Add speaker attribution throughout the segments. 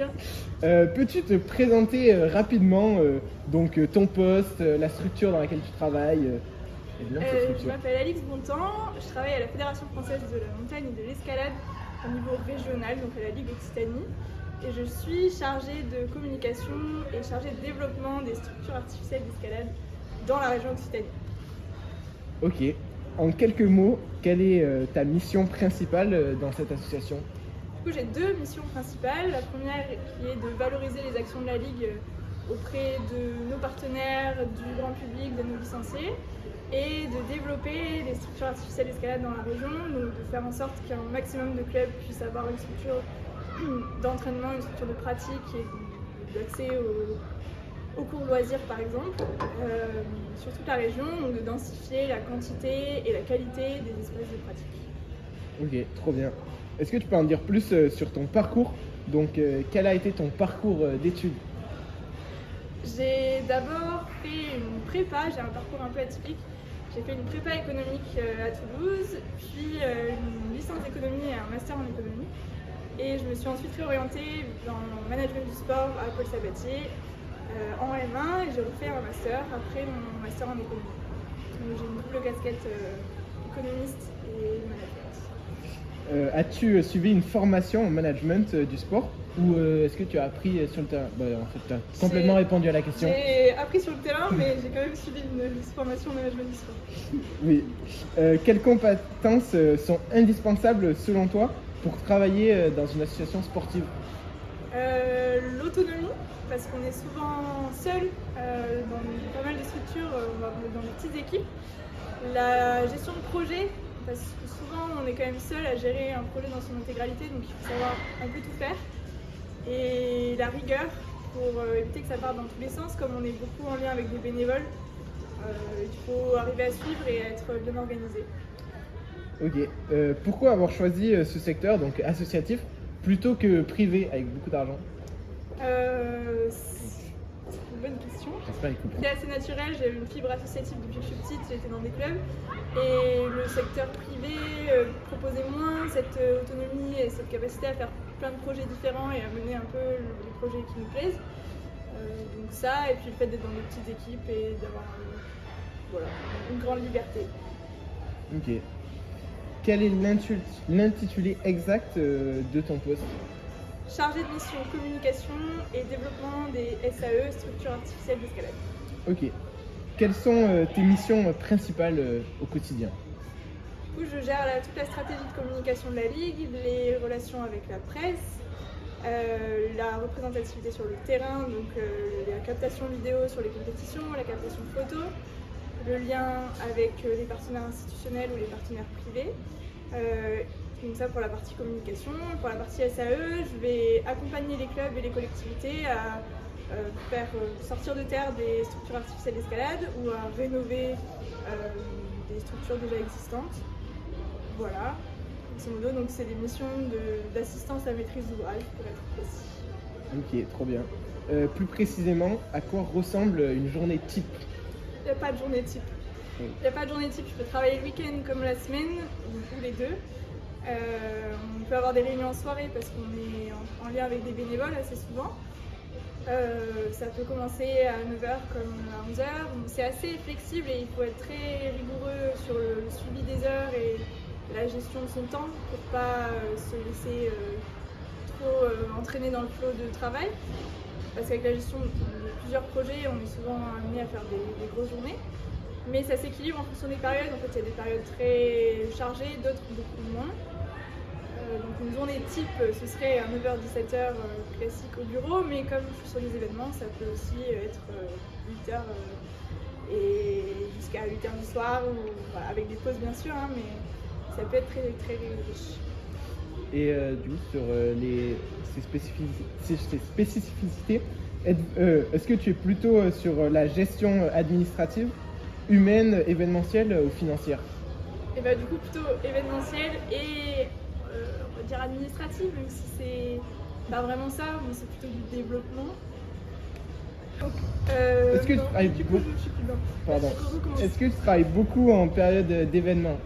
Speaker 1: plaisir.
Speaker 2: Peux-tu te présenter rapidement ton poste, la structure dans laquelle tu travailles et bien cette
Speaker 1: Je
Speaker 2: structure.
Speaker 1: m'appelle Alix Bontemps, je travaille à la Fédération française de la montagne et de l'escalade au niveau régional, donc à la Ligue Occitanie. Et je suis chargée de communication et chargée de développement des structures artificielles d'escalade dans la région Occitanie.
Speaker 2: Ok. En quelques mots, quelle est ta mission principale dans cette association?
Speaker 1: Du coup, j'ai deux missions principales. La première qui est de valoriser les actions de la Ligue auprès de nos partenaires, du grand public, de nos licenciés, et de développer les structures artificielles d'escalade dans la région, donc de faire en sorte qu'un maximum de clubs puissent avoir une structure d'entraînement, une structure de pratique et d'accès aux cours loisirs par exemple, sur toute la région, donc de densifier la quantité et la qualité des espaces de pratique.
Speaker 2: Ok, trop bien. Est-ce que tu peux en dire plus sur ton parcours? Donc, quel a été ton parcours d'études?
Speaker 1: J'ai d'abord fait une prépa, j'ai un parcours un peu atypique. J'ai fait une prépa économique à Toulouse, puis une licence d'économie et un master en économie. Et je me suis ensuite réorientée dans le management du sport à Paul Sabatier en M1 et j'ai refait un master après mon master en économie. Donc j'ai une double casquette économiste et management.
Speaker 2: As-tu suivi une formation en management du sport ou est-ce que tu as appris sur le terrain? En fait, tu as complètement répondu à la question.
Speaker 1: J'ai appris sur le terrain, mais j'ai quand même suivi une formation en management du sport.
Speaker 2: Oui. Quelles compétences sont indispensables selon toi pour travailler dans une association sportive?
Speaker 1: L'autonomie, parce qu'on est souvent seul dans pas mal de structures, dans des petites équipes. La gestion de projet, parce que souvent on est quand même seul à gérer un projet dans son intégralité, donc il faut savoir un peu tout faire. Et la rigueur, pour éviter que ça parte dans tous les sens, comme on est beaucoup en lien avec des bénévoles, il faut arriver à suivre et à être bien organisé.
Speaker 2: Ok. Pourquoi avoir choisi ce secteur, donc associatif, plutôt que privé avec beaucoup d'argent?
Speaker 1: C'est une bonne question.
Speaker 2: J'espère qu'ils comprennent.
Speaker 1: C'est assez naturel, j'ai une fibre associative depuis que je suis petite, j'étais dans des clubs. Et le secteur privé proposait moins cette autonomie et cette capacité à faire plein de projets différents et à mener un peu les projets qui nous plaisent. Donc ça, et puis le fait d'être dans des petites équipes et d'avoir une grande liberté.
Speaker 2: Ok. Quel est l'intitulé exact de ton poste?
Speaker 1: Chargée de mission communication et développement des SAE, structures artificielles d'escalade.
Speaker 2: Ok. Quelles sont tes missions principales au quotidien?
Speaker 1: Du coup, je gère toute la stratégie de communication de la Ligue, les relations avec la presse, la représentativité sur le terrain, donc la captation vidéo sur les compétitions, la captation photo, le lien avec les partenaires institutionnels ou les partenaires privés. Donc ça pour la partie communication. Pour la partie SAE, je vais accompagner les clubs et les collectivités à faire sortir de terre des structures artificielles d'escalade ou à rénover des structures déjà existantes. Voilà, grosso modo, donc c'est des missions d'assistance à maîtrise d'ouvrage pour être précis.
Speaker 2: Ok, trop bien. Plus précisément, à quoi ressemble une journée type?
Speaker 1: Il n'y a pas de journée type. Il n'y a pas de journée type, je peux travailler le week-end comme la semaine, ou les deux. On peut avoir des réunions en soirée parce qu'on est en lien avec des bénévoles assez souvent. Ça peut commencer à 9h comme à 11h. C'est assez flexible et il faut être très rigoureux sur le suivi des heures et la gestion de son temps pour ne pas se laisser trop entraîner dans le flot de travail. Parce qu'avec la gestion de plusieurs projets, on est souvent amené à faire des grosses journées. Mais ça s'équilibre en fonction des périodes. En fait, il y a des périodes très chargées, d'autres beaucoup moins. Donc une journée type, ce serait à 9h-17h classique au bureau, mais comme je suis sur des événements, ça peut aussi être 8h et jusqu'à 8h du soir, avec des pauses bien sûr, hein, mais ça peut être très, très riche.
Speaker 2: Et du coup, sur ces spécificités, est-ce que tu es plutôt sur la gestion administrative, humaine, événementielle ou financière?
Speaker 1: Et bah du coup plutôt événementiel et on va dire administratif, même si c'est pas vraiment ça, mais c'est plutôt du développement. Donc,
Speaker 2: Est-ce que tu travailles beaucoup...
Speaker 1: je suis plus dedans.
Speaker 2: Pardon. Est-ce que tu travailles beaucoup en période d'événements?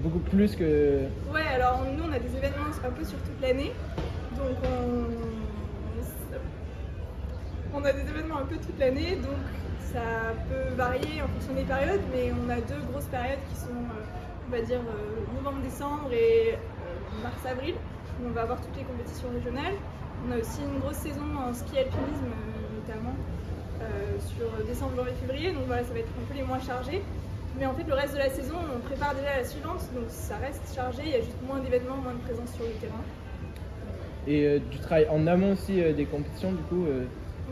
Speaker 2: Beaucoup plus que...
Speaker 1: Ouais, alors nous on a des événements un peu sur toute l'année, donc On a des événements un peu toute l'année, donc ça peut varier en fonction des périodes, mais on a 2 grosses périodes qui sont, on va dire, novembre-décembre et mars-avril, où on va avoir toutes les compétitions régionales. On a aussi une grosse saison en ski-alpinisme, notamment, sur décembre, janvier, février, donc voilà, ça va être un peu les mois chargés. Mais en fait, le reste de la saison, on prépare déjà la suivante, donc ça reste chargé, il y a juste moins d'événements, moins de présence sur le terrain.
Speaker 2: Et tu travailles en amont aussi des compétitions, du coup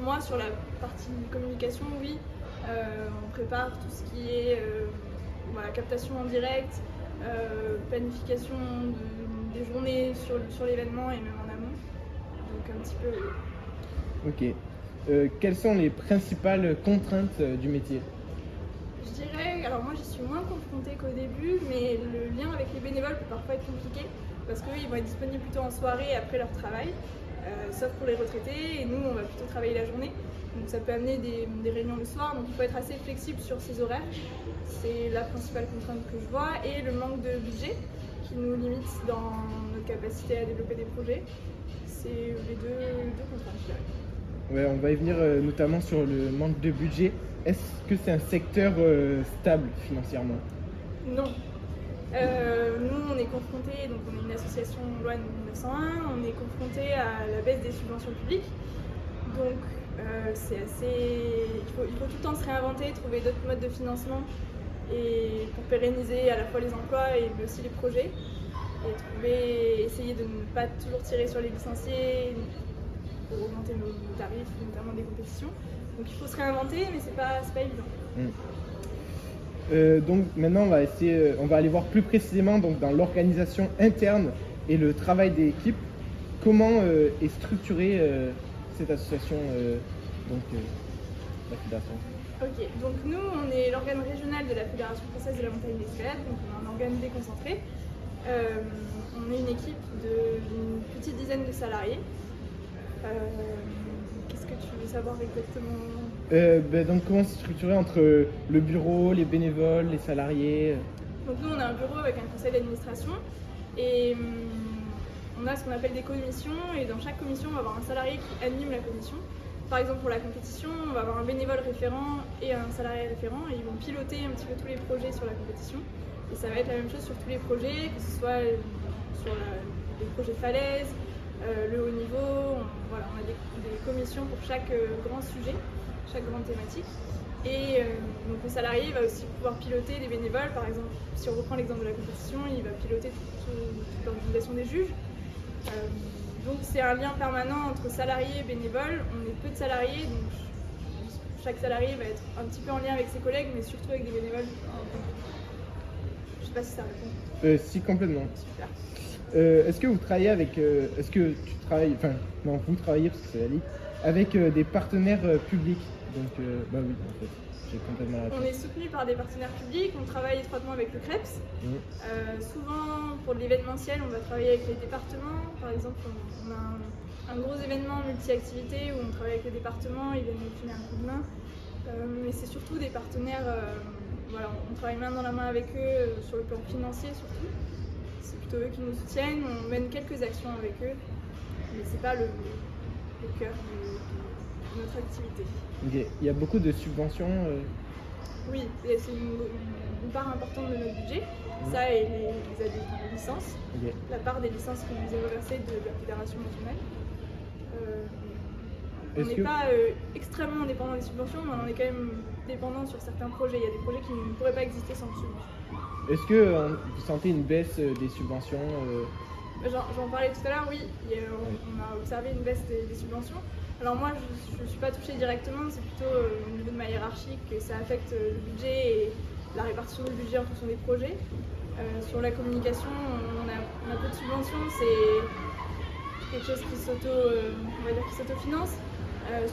Speaker 1: Moi, sur la partie communication, oui, on prépare tout ce qui est voilà, captation en direct, planification des journées sur l'événement et même en amont. Donc un petit peu, oui.
Speaker 2: Ok. Quelles sont les principales contraintes du métier?
Speaker 1: Je dirais, alors moi j'y suis moins confrontée qu'au début, mais le lien avec les bénévoles peut parfois être compliqué parce qu'eux ils vont être disponibles plutôt en soirée après leur travail, sauf pour les retraités, et nous on va plutôt travailler la journée. Donc ça peut amener des réunions le soir, donc il faut être assez flexible sur ces horaires. C'est la principale contrainte que je vois, et le manque de budget qui nous limite dans notre capacité à développer des projets. C'est les deux contraintes, je dirais.
Speaker 2: Ouais, on va y venir notamment sur le manque de budget. Est-ce que c'est un secteur stable financièrement?
Speaker 1: Non. Nous, on est confrontés, donc on est une association loi 1901, on est confrontés à la baisse des subventions publiques. Donc c'est assez. Il faut tout le temps se réinventer, trouver d'autres modes de financement et pour pérenniser à la fois les emplois et aussi les projets. Et essayer de ne pas toujours tirer sur les licenciés pour augmenter nos tarifs, notamment des compétitions. Donc il faut se réinventer, mais c'est pas évident.
Speaker 2: Donc maintenant on va aller voir plus précisément donc, dans l'organisation interne et le travail d'équipe. Comment est structurée cette association, la fédération?
Speaker 1: Ok, donc nous on est l'organe régional de la Fédération française de la montagne d'escalade, donc on est un organe déconcentré. On est une équipe d'une petite dizaine de salariés. Qu'est-ce que tu veux savoir exactement?
Speaker 2: Donc comment c'est structuré entre le bureau, les bénévoles, les salariés?
Speaker 1: Donc nous on a un bureau avec un conseil d'administration et on a ce qu'on appelle des commissions, et dans chaque commission on va avoir un salarié qui anime la commission. Par exemple pour la compétition, on va avoir un bénévole référent et un salarié référent, et ils vont piloter un petit peu tous les projets sur la compétition. Et ça va être la même chose sur tous les projets, que ce soit sur les projets falaises, le haut niveau. On a des commissions pour chaque grand sujet, chaque grande thématique. Et donc le salarié va aussi pouvoir piloter des bénévoles. Par exemple, si on reprend l'exemple de la compétition, il va piloter toute l'organisation des juges. Donc c'est un lien permanent entre salariés et bénévoles. On est peu de salariés, donc chaque salarié va être un petit peu en lien avec ses collègues, mais surtout avec des bénévoles. Je sais pas si ça répond.
Speaker 2: Si, complètement.
Speaker 1: Super.
Speaker 2: Est-ce que vous travaillez avec... est-ce que tu travailles... Enfin, non, vous travaillez, parce que c'est la Ligue, avec des partenaires publics? Donc, bah oui, en fait, j'ai complètement la réponse.
Speaker 1: On est soutenu par des partenaires publics, on travaille étroitement avec le CREPS. Souvent, pour de l'événementiel, on va travailler avec les départements. Par exemple, on a un gros événement multi-activités où on travaille avec les départements, ils viennent nous filer un coup de main. Mais c'est surtout des partenaires, voilà, on travaille main dans la main avec eux sur le plan financier surtout. C'est plutôt eux qui nous soutiennent, on mène quelques actions avec eux, mais c'est pas le cœur de notre activité.
Speaker 2: Okay. Il y a beaucoup de subventions
Speaker 1: Oui, c'est une part importante de notre budget, ça et les aides de licence, la part des licences qui nous est reversée de la Fédération nationale. On n'est pas extrêmement dépendant des subventions, mais on en est quand même dépendant sur certains projets. Il y a des projets qui ne pourraient pas exister sans subventions.
Speaker 2: Est-ce que vous sentez une baisse des subventions?
Speaker 1: J'en parlais tout à l'heure, oui. On a observé une baisse des subventions. Alors moi, je ne suis pas touchée directement, c'est plutôt au niveau de ma hiérarchie que ça affecte le budget et la répartition du budget en fonction des projets. Sur la communication, on a peu de subventions, c'est quelque chose qui s'autofinance.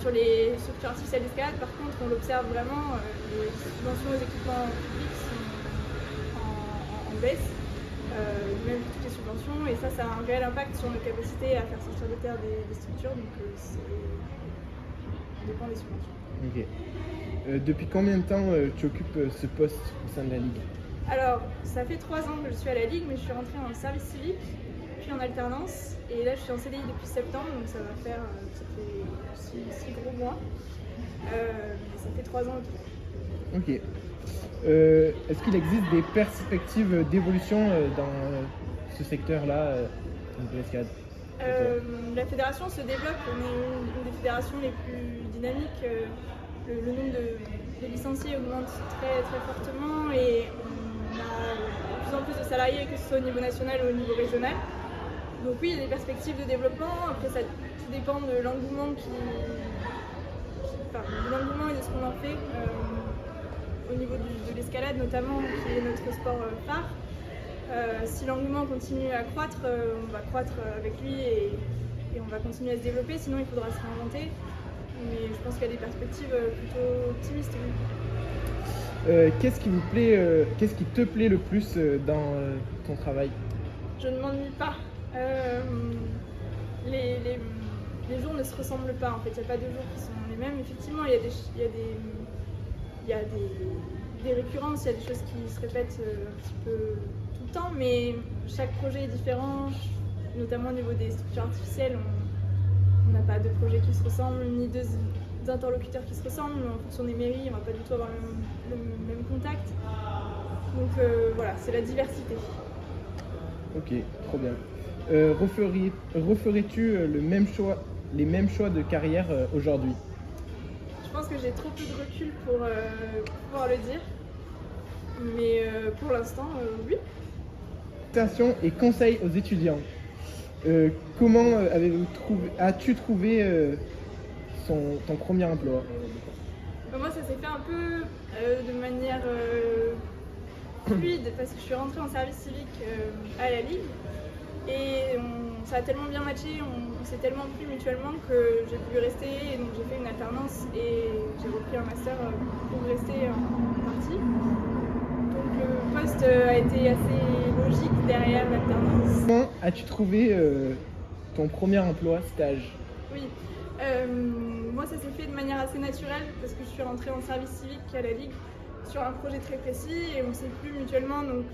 Speaker 1: Sur les structures artificielles d'escalade, par contre, on l'observe vraiment, les subventions aux équipements publics sont en baisse, même toutes les subventions, et ça a un réel impact sur notre capacité à faire sortir de terre des structures, donc on dépend des subventions.
Speaker 2: Ok. Depuis combien de temps tu occupes ce poste au sein de la Ligue?
Speaker 1: Alors, ça fait 3 ans que je suis à la Ligue, mais je suis rentrée en service civique, puis en alternance. Et là, je suis en CDI depuis septembre, donc ça va faire ça fait 6 gros mois. Mais ça fait 3 ans au total.
Speaker 2: Ok. Est-ce qu'il existe des perspectives d'évolution dans ce secteur-là de l'escalade?
Speaker 1: La fédération se développe, on est une des fédérations les plus dynamiques. Le nombre de licenciés augmente très très fortement et on a de plus en plus de salariés, que ce soit au niveau national ou au niveau régional. Donc oui, il y a des perspectives de développement. Après, ça tout dépend de l'engouement de l'engouement et de ce qu'on en fait au niveau de l'escalade notamment, qui est notre sport phare. Si l'engouement continue à croître, on va croître avec lui et on va continuer à se développer, sinon il faudra se réinventer. Mais je pense qu'il y a des perspectives plutôt optimistes. Oui.
Speaker 2: Qu'est-ce qui te plaît le plus dans ton travail?
Speaker 1: Je ne m'ennuie pas. Les jours ne se ressemblent pas en fait, il n'y a pas de jours qui sont les mêmes. Effectivement, il y a des récurrences, il y a des choses qui se répètent un petit peu tout le temps, mais chaque projet est différent, notamment au niveau des structures artificielles. On n'a pas de projet qui se ressemble, ni deux interlocuteurs qui se ressemblent. En fonction des mairies, on ne va pas du tout avoir le même contact. Donc voilà, c'est la diversité.
Speaker 2: Ok, trop bien. Referais-tu les mêmes choix de carrière aujourd'hui?
Speaker 1: Je pense que j'ai trop peu de recul pour pouvoir le dire. Mais pour l'instant, oui.
Speaker 2: Orientation et conseils aux étudiants. Comment as-tu trouvé ton premier emploi?
Speaker 1: Moi, ça s'est fait un peu de manière fluide parce que je suis rentrée en service civique à la Ligue et ça a tellement bien matché, on s'est tellement plu mutuellement que j'ai pu rester et donc j'ai fait une alternance et j'ai repris un master pour rester en partie. Donc le poste a été assez logique derrière l'alternance.
Speaker 2: Comment as-tu trouvé ton premier emploi stage?
Speaker 1: Oui, moi ça s'est fait de manière assez naturelle parce que je suis rentrée en service civique à la Ligue sur un projet très précis et on s'est plu mutuellement, donc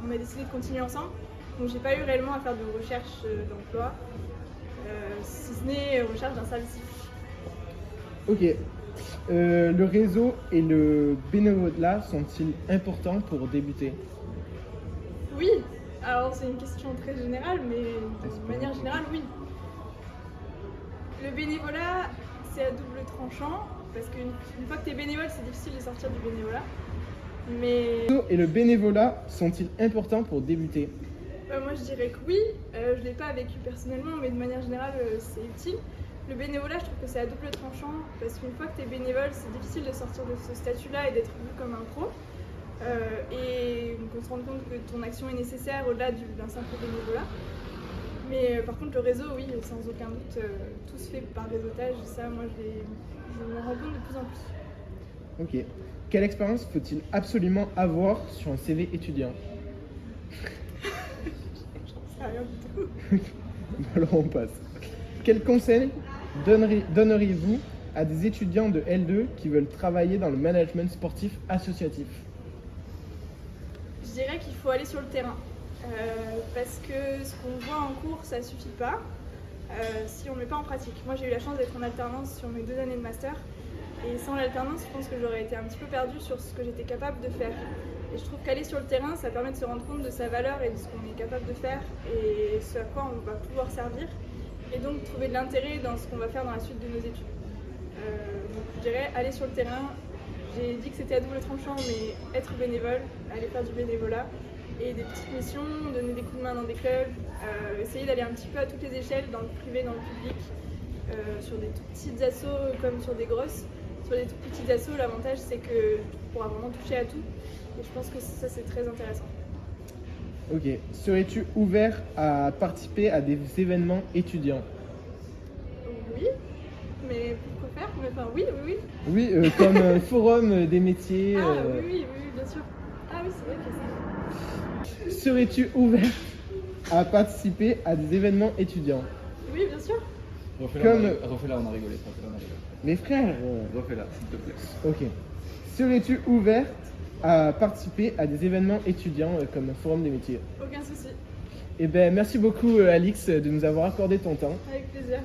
Speaker 1: on a décidé de continuer ensemble. Donc j'ai pas eu réellement à faire de recherche d'emploi, si ce n'est recherche d'un service civique.
Speaker 2: Ok. Le réseau et le bénévolat sont-ils importants pour débuter?
Speaker 1: Oui, alors c'est une question très générale, mais de manière générale, oui. Le bénévolat, c'est à double tranchant, parce qu'une fois que tu es bénévole, c'est difficile de sortir du bénévolat. Mais
Speaker 2: Le réseau et le bénévolat sont-ils importants pour débuter?
Speaker 1: moi je dirais que oui, je ne l'ai pas vécu personnellement, mais de manière générale, c'est utile. Le bénévolat, je trouve que c'est à double tranchant, parce qu'une fois que tu es bénévole, c'est difficile de sortir de ce statut-là et d'être vu comme un pro. Et on se rend compte que ton action est nécessaire au-delà d'un simple bénévolat. Mais par contre, le réseau, oui, sans aucun doute, tout se fait par réseautage. Et ça, moi, je me rends compte de plus en plus.
Speaker 2: Ok. Quelle expérience faut-il absolument avoir sur un CV étudiant?
Speaker 1: J'en sais rien du tout.
Speaker 2: Alors on passe. Quel conseil donneriez-vous à des étudiants de L2 qui veulent travailler dans le management sportif associatif?
Speaker 1: Je dirais qu'il faut aller sur le terrain. Parce que ce qu'on voit en cours, ça suffit pas si on ne met pas en pratique. Moi, j'ai eu la chance d'être en alternance sur mes 2 années de master. Et sans l'alternance, je pense que j'aurais été un petit peu perdue sur ce que j'étais capable de faire. Et je trouve qu'aller sur le terrain, ça permet de se rendre compte de sa valeur et de ce qu'on est capable de faire et ce à quoi on va pouvoir servir. Et donc trouver de l'intérêt dans ce qu'on va faire dans la suite de nos études. Donc je dirais aller sur le terrain. J'ai dit que c'était à double tranchant, mais être bénévole, aller faire du bénévolat et des petites missions, donner des coups de main dans des clubs, essayer d'aller un petit peu à toutes les échelles, dans le privé, dans le public, sur des tout petites assos comme sur des grosses. Sur des tout petits assos, l'avantage c'est que tu pourras vraiment toucher à tout et je pense que ça c'est très intéressant.
Speaker 2: Ok. Serais-tu ouvert à participer à des événements étudiants?
Speaker 1: Oui, mais pourquoi faire? Enfin oui.
Speaker 2: Oui, comme forum des métiers.
Speaker 1: Ah oui, bien sûr. Ah oui, c'est vrai que ça.
Speaker 2: Serais-tu ouvert à participer à des événements étudiants?
Speaker 1: Oui, bien sûr.
Speaker 3: Refais-la, on a rigolé.
Speaker 2: Mes frères.
Speaker 3: Refais-la, s'il te plaît.
Speaker 2: Ok. Serais-tu ouvert à participer à des événements étudiants comme le forum des métiers?
Speaker 1: Aucun souci.
Speaker 2: Et ben merci beaucoup Alix de nous avoir accordé ton temps.
Speaker 1: Avec plaisir.